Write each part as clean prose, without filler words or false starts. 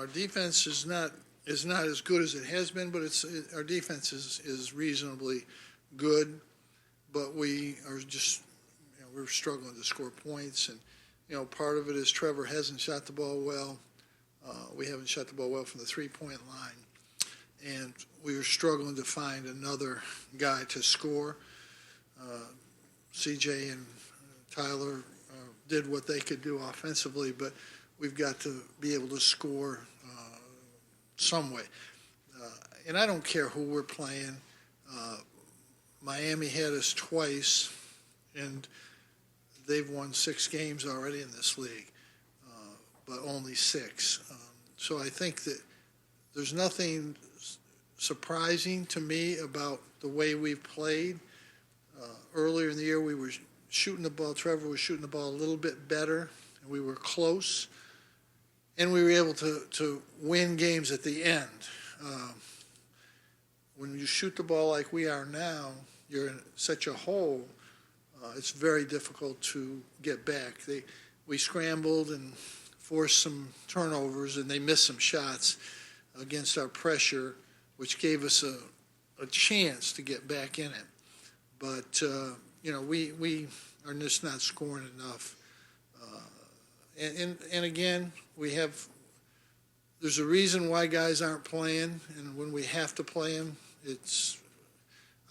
our defense is not as good as it has been, but our defense is reasonably good. But we are just, we're struggling to score points, and part of it is Trevor hasn't shot the ball well. We haven't shot the ball well from the three-point line, and we were struggling to find another guy to score. CJ and Tyler did what they could do offensively, but we've got to be able to score some way. And I don't care who we're playing. Miami had us twice, and they've won 6 games already in this league, but only 6. So I think that there's nothing surprising to me about the way we've played. Earlier in the year, we were shooting the ball. Trevor was shooting the ball a little bit better, and we were close. And we were able to win games at the end. When you shoot the ball like we are now, you're in such a hole, it's very difficult to get back. We scrambled and forced some turnovers, and they missed some shots against our pressure, which gave us a chance to get back in it. But, we are just not scoring enough. And again, there's a reason why guys aren't playing, and when we have to play them, it's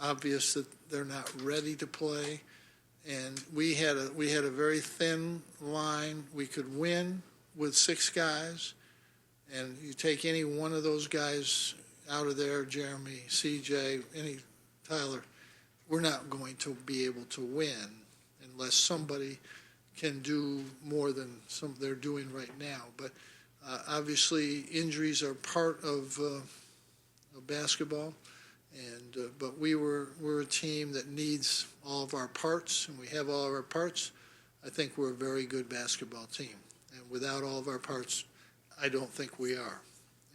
obvious that they're not ready to play. And we had a very thin line. We could win with 6 guys, and you take any one of those guys out of there, Jeremy, CJ, Tyler, we're not going to be able to win unless somebody can do more than they're doing right now. But obviously, injuries are part of basketball, but we're a team that needs all of our parts, and we have all of our parts. I think we're a very good basketball team, and without all of our parts, I don't think we are.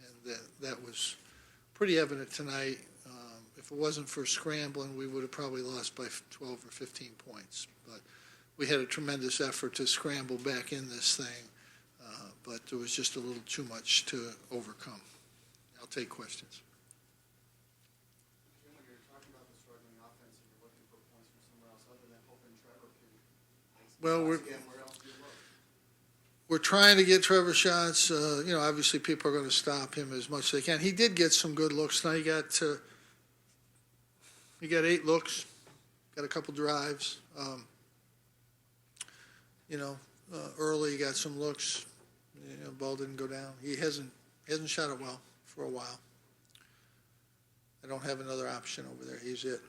And that was pretty evident tonight. If it wasn't for scrambling, we would have probably lost by 12 or 15 points. But we had a tremendous effort to scramble back in this thing, but there was just a little too much to overcome. I'll take questions. Jim, when you're talking about the struggling offense and you're looking for points from somewhere else other than hoping Trevor can well, where else do you look? We're trying to get Trevor shots. Obviously people are going to stop him as much as they can. He did get some good looks tonight. He got 8 looks, got a couple drives. Early he got some looks. Ball didn't go down. He hasn't shot it well for a while. I don't have another option over there. He's it.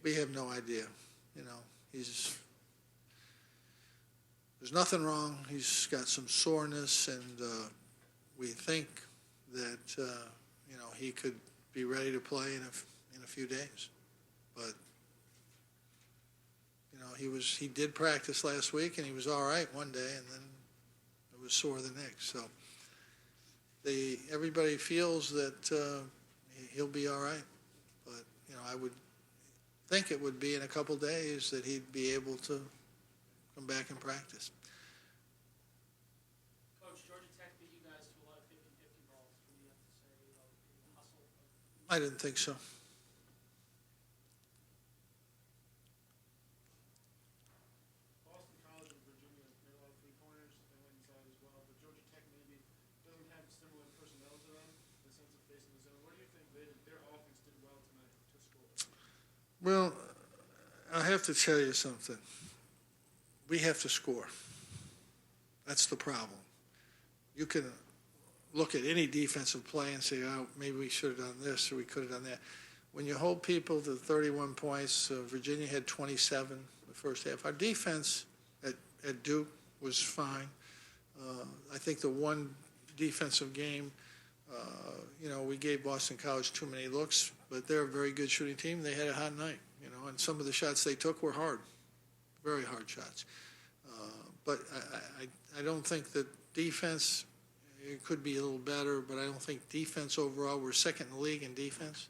We have no idea. There's nothing wrong. He's got some soreness, and we think that he could be ready to play in a few days. But he did practice last week, and he was all right one day, and then it was sore the next. So everybody feels that he'll be all right. But I would think it would be in a couple days that he'd be able to come back and practice. Coach, Georgia Tech beat you guys to a lot of 50-50 balls. What do you have to say about the hustle? I didn't think so. Boston College and Virginia made a lot of three-pointers. They went inside as well. But Georgia Tech maybe doesn't have similar personnel to them in the sense of facing the zone. What do you think their offense did well tonight to score? Well, I have to tell you something. We have to score. That's the problem. You can look at any defensive play and say, oh, maybe we should have done this or we could have done that. When you hold people to 31 points, Virginia had 27 the first half. Our defense at Duke was fine. I think the one defensive game, we gave Boston College too many looks, but they're a very good shooting team. They had a hot night, and some of the shots they took were hard, very hard shots. But I don't think that defense, it could be a little better, but I don't think defense overall, we're second in the league in defense,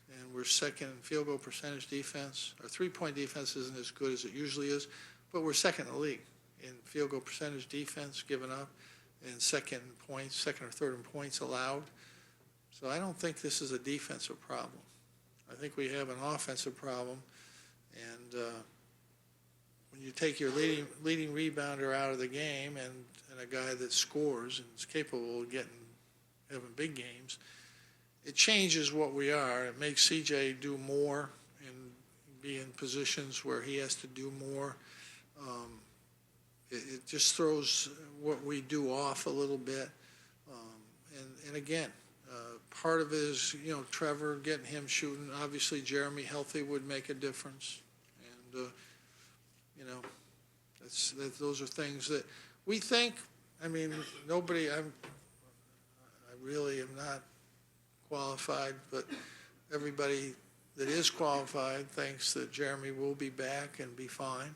and we're second in field goal percentage defense. Our three-point defense isn't as good as it usually is, but we're second in the league, in field goal percentage defense given up, and second or third in points allowed. So I don't think this is a defensive problem. I think we have an offensive problem, and when you take your leading rebounder out of the game and a guy that scores and is capable of having big games, it changes what we are. It makes CJ do more and be in positions where he has to do more. It just throws what we do off a little bit. And again, part of it is, Trevor, getting him shooting. Obviously, Jeremy healthy would make a difference. And, those are things that we think. I mean, I really am not qualified, but everybody that is qualified thinks that Jeremy will be back and be fine.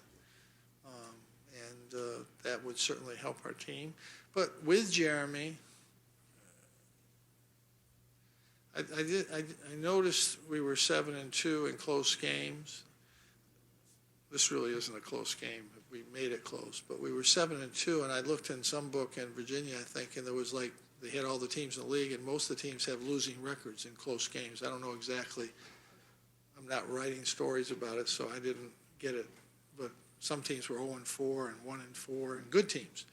And that would certainly help our team. But with Jeremy, I noticed we were 7-2 in close games. This really isn't a close game. We made it close, but we were 7-2, and I looked in some book in Virginia, I think, and there was they had all the teams in the league, and most of the teams have losing records in close games. I don't know exactly. I'm not writing stories about it, so I didn't get it. But some teams were 0-4 and 1-4, and good teams.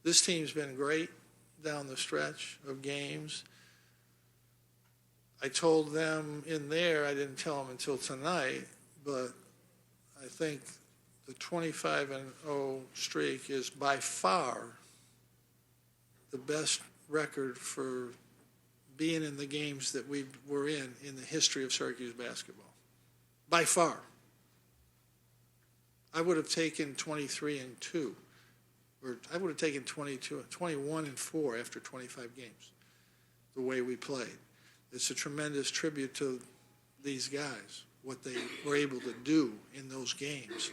This team's been great down the stretch of games. I told them in there, I didn't tell them until tonight, but I think the 25-0 streak is by far the best record for being in the games that we were in the history of Syracuse basketball. By far. I would have taken 23-2, or I would have taken 21-4 after 25 games, the way we played. It's a tremendous tribute to these guys, what they were able to do in those games.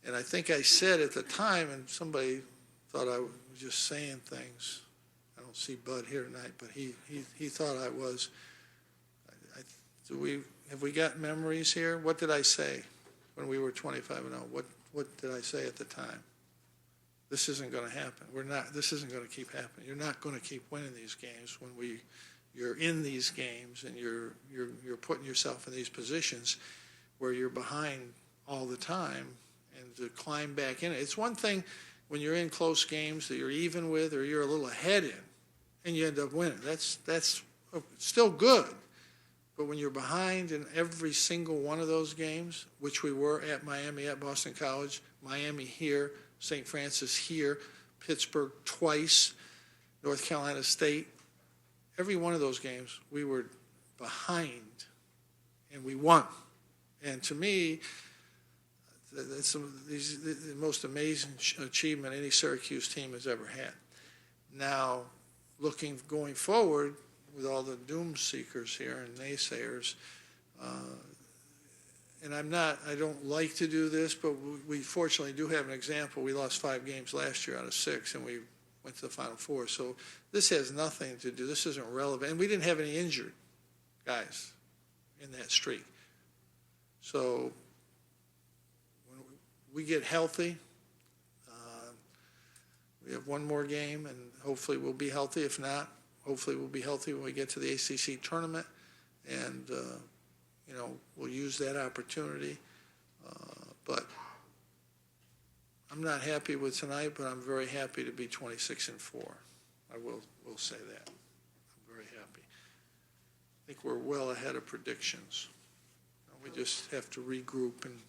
And I think I said at the time, and somebody thought I was just saying things. I don't see Bud here tonight, but he thought I was. Have we got memories here? What did I say when we were 25-0? What did I say at the time? This isn't going to happen. This isn't going to keep happening. You're not going to keep winning these games when you're in these games and you're putting yourself in these positions where you're behind all the time, and to climb back in it. It's one thing when you're in close games that you're even with or you're a little ahead in and you end up winning. That's still good. But when you're behind in every single one of those games, which we were at Miami, at Boston College, Miami here, St. Francis here, Pittsburgh twice, North Carolina State, every one of those games we were behind and we won. And to me, that's the most amazing achievement any Syracuse team has ever had. Now, going forward with all the doom seekers here and naysayers, and I don't like to do this, but we fortunately do have an example. We lost 5 games last year out of 6, and we went to the Final Four. So this has nothing to do. This isn't relevant. And we didn't have any injured guys in that streak. So when we get healthy, we have one more game, and hopefully we'll be healthy. If not, hopefully we'll be healthy when we get to the ACC tournament, and we'll use that opportunity. But I'm not happy with tonight, but I'm very happy to be 26-4. I will say that. I'm very happy. I think we're well ahead of predictions. We just have to regroup and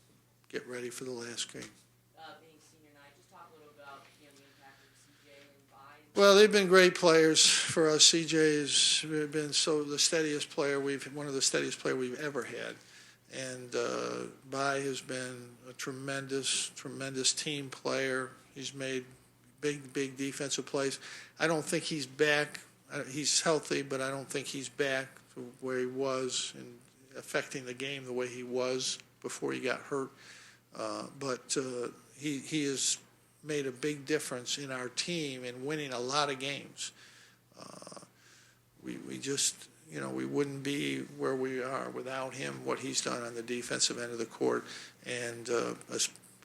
get ready for the last game. Being senior night, just talk a little about the impact of CJ and Boeheim. Well, they've been great players for us. CJ has been the steadiest player one of the steadiest players we've ever had. And Boeheim has been a tremendous, tremendous team player. He's made big defensive plays. I don't think he's back. He's healthy, but I don't think he's back to where he was and affecting the game the way he was before he got hurt. But he has made a big difference in our team and winning a lot of games. We just, we wouldn't be where we are without him, what he's done on the defensive end of the court, and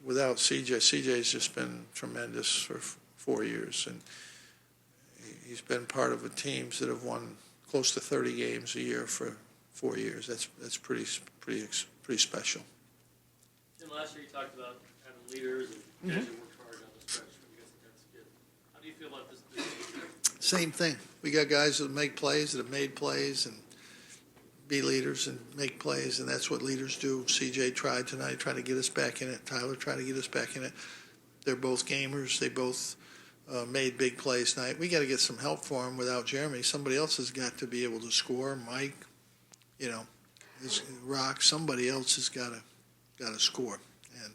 without CJ's just been tremendous for 4 years, and he's been part of teams that have won close to 30 games a year for 4 years. That's pretty special. Tim, last year you talked about having leaders and guys who worked hard down the stretch. I guess that's good. How do you feel about this year? Same thing. We got guys that make plays, that have made plays, and be leaders and make plays, and that's what leaders do. CJ tried tonight, tried to get us back in it. Tyler tried to get us back in it. They're both gamers. They both made big plays tonight. We got to get some help for them. Without Jeremy, somebody else has got to be able to score. Mike, Rock. Somebody else has got to score. And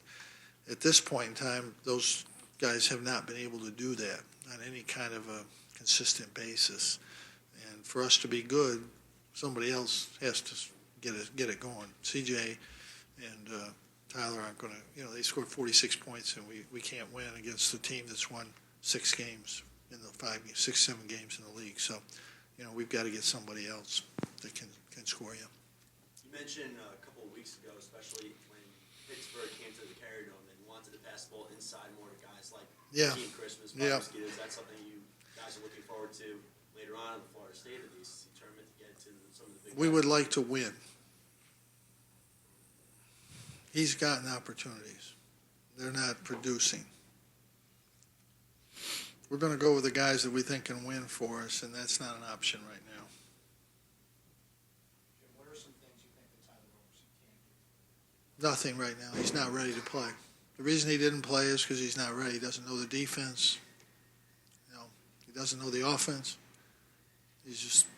at this point in time, those guys have not been able to do that on any kind of a consistent basis. And for us to be good, somebody else has to get it going. CJ and Tyler aren't going to, they scored 46 points, and we can't win against the team that's won 6 games in the 6, 7 games in the league. So, we've got to get somebody else that can score you. You mentioned a couple of weeks ago, especially when Pittsburgh came to the Carrier Dome and wanted to pass the ball inside more to guys like Team Christmas, Mosquitoes. That's something you guys are looking forward to later on in the Florida State of these tournament to get to some of the big. We would like to win. He's gotten opportunities. They're not producing. We're going to go with the guys that we think can win for us, and that's not an option right now. Jim, what are some things you think that Tyler Roberson can't do? Nothing right now. He's not ready to play. The reason he didn't play is because he's not ready. He doesn't know the defense. He doesn't know the offense. He's just,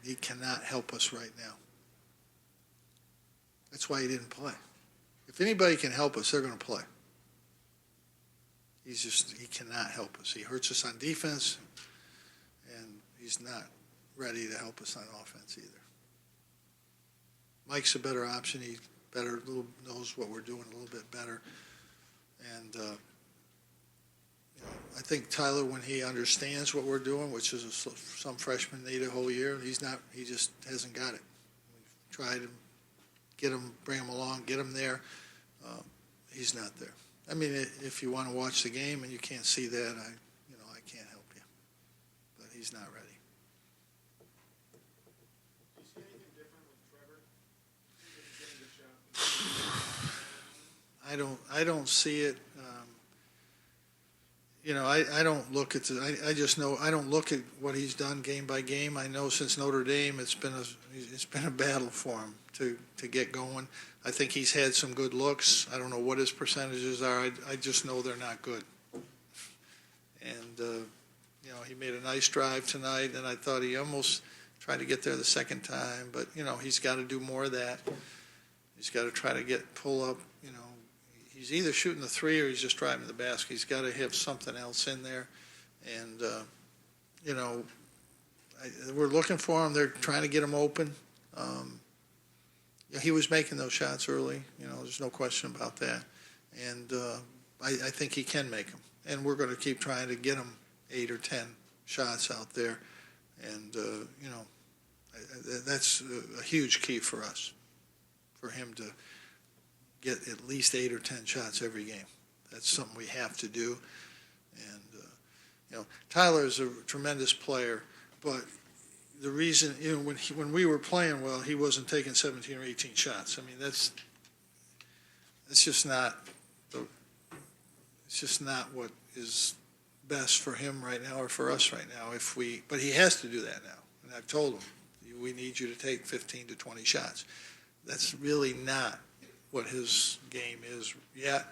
he cannot help us right now. That's why he didn't play. If anybody can help us, they're going to play. He cannot help us. He hurts us on defense, and he's not ready to help us on offense either. Mike's a better option. He knows what we're doing a little bit better. And I think Tyler, when he understands what we're doing, which is some freshmen need a whole year, he just hasn't got it. We've tried to bring him along, get him there. He's not there. I mean, if you want to watch the game and you can't see that, I can't help you. But he's not ready. Do you see anything different with Trevor? Seems like he's getting a good shot. I don't see it. I don't look at I just know I don't look at what he's done game by game. I know since Notre Dame, it's been a battle for him to get going. I think he's had some good looks. I don't know what his percentages are. I just know they're not good. And he made a nice drive tonight, and I thought he almost tried to get there the second time. But he's got to do more of that. He's got to try to pull up. He's either shooting the three or he's just driving the basket. He's got to have something else in there. And, we're looking for him. They're trying to get him open. He was making those shots early. There's no question about that. And I think he can make them. And we're going to keep trying to get him 8 or 10 shots out there. And, that's a huge key for us, for him to get at least 8 or 10 shots every game. That's something we have to do. And, Tyler is a tremendous player, but the reason, when we were playing well, he wasn't taking 17 or 18 shots. I mean, that's just not what is best for him right now or for us right now. But he has to do that now. And I've told him, we need you to take 15 to 20 shots. That's really not what his game is yet,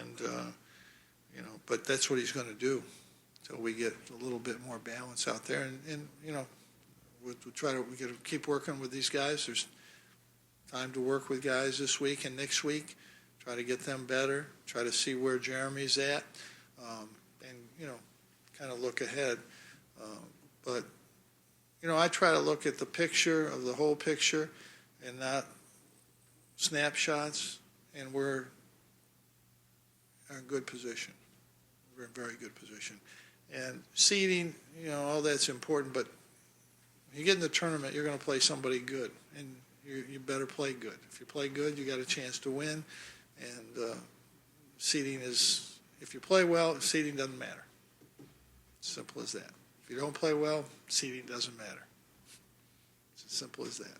and but that's what he's going to do until we get a little bit more balance out there. And we got to keep working with these guys. There's time to work with guys this week and next week. Try to get them better. Try to see where Jeremy's at, and kind of look ahead. But I try to look at the picture of the whole picture, and not snapshots, and we're in a good position. We're in very good position. And seeding, all that's important, but when you get in the tournament, you're going to play somebody good, and you better play good. If you play good, you got a chance to win, and seeding is, if you play well, seeding doesn't matter. Simple as that. If you don't play well, seeding doesn't matter. It's as simple as that.